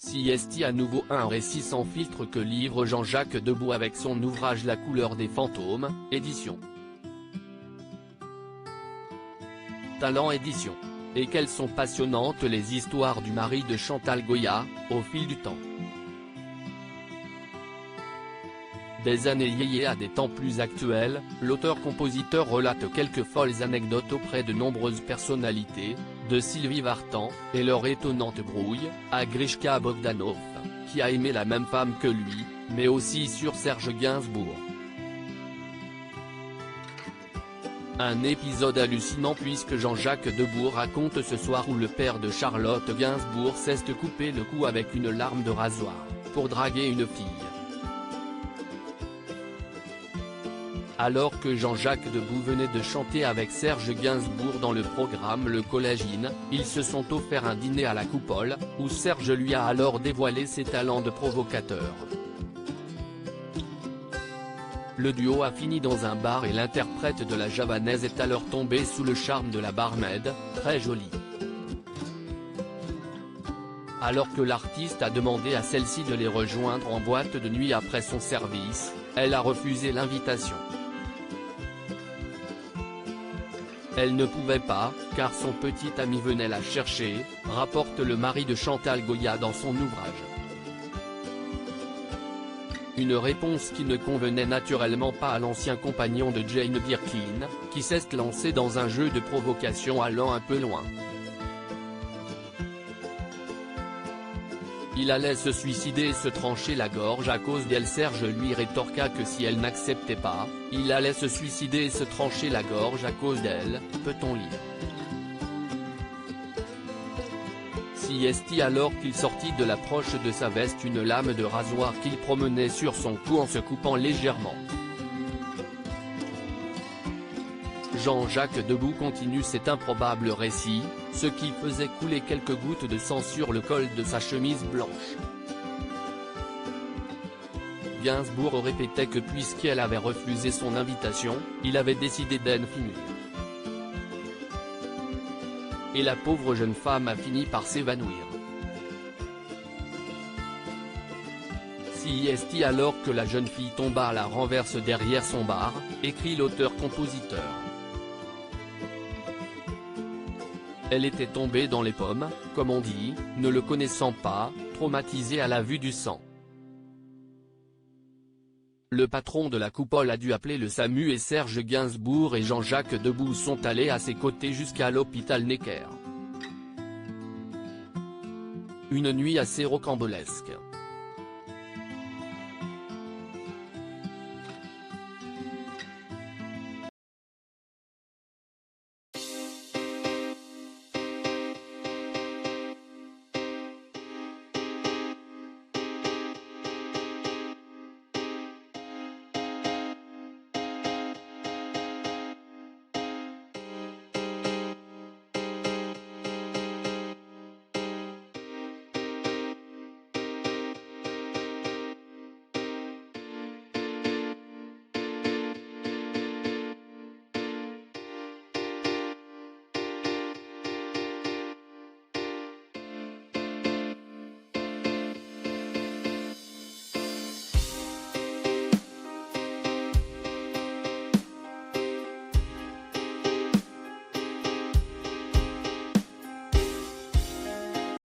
CST à nouveau un récit sans filtre que livre Jean-Jacques Debout avec son ouvrage La couleur des fantômes, édition Talent Édition. Et quelles sont passionnantes les histoires du mari de Chantal Goya, au fil du temps. Des années yéyé à des temps plus actuels, l'auteur-compositeur relate quelques folles anecdotes auprès de nombreuses personnalités, de Sylvie Vartan, et leur étonnante brouille, à Grishka Bogdanov, qui a aimé la même femme que lui, mais aussi sur Serge Gainsbourg. Un épisode hallucinant puisque Jean-Jacques Debout raconte ce soir où le père de Charlotte Gainsbourg s'est coupé le cou avec une lame de rasoir, pour draguer une fille. Alors que Jean-Jacques Debout venait de chanter avec Serge Gainsbourg dans le programme Le Collège In, ils se sont offert un dîner à la Coupole, où Serge lui a alors dévoilé ses talents de provocateur. Le duo a fini dans un bar et l'interprète de la javanaise est alors tombé sous le charme de la barmaid, très jolie. Alors que l'artiste a demandé à celle-ci de les rejoindre en boîte de nuit après son service, elle a refusé l'invitation. Elle ne pouvait pas, car son petit ami venait la chercher, rapporte le mari de Chantal Goya dans son ouvrage. Une réponse qui ne convenait naturellement pas à l'ancien compagnon de Jane Birkin, qui s'est lancé dans un jeu de provocation allant un peu loin. Il allait se suicider et se trancher la gorge à cause d'elle. Serge lui rétorqua que si elle n'acceptait pas, il allait se suicider et se trancher la gorge à cause d'elle, peut-on lire. CST alors qu'il sortit de l'approche de sa veste une lame de rasoir qu'il promenait sur son cou en se coupant légèrement. Jean-Jacques Debout continue cet improbable récit, ce qui faisait couler quelques gouttes de sang sur le col de sa chemise blanche. Gainsbourg répétait que puisqu'elle avait refusé son invitation, il avait décidé d'en finir. Et la pauvre jeune femme a fini par s'évanouir. CST alors que la jeune fille tomba à la renverse derrière son bar, écrit l'auteur-compositeur. Elle était tombée dans les pommes, comme on dit, ne le connaissant pas, traumatisée à la vue du sang. Le patron de la Coupole a dû appeler le SAMU et Serge Gainsbourg et Jean-Jacques Debout sont allés à ses côtés jusqu'à l'hôpital Necker. Une nuit assez rocambolesque.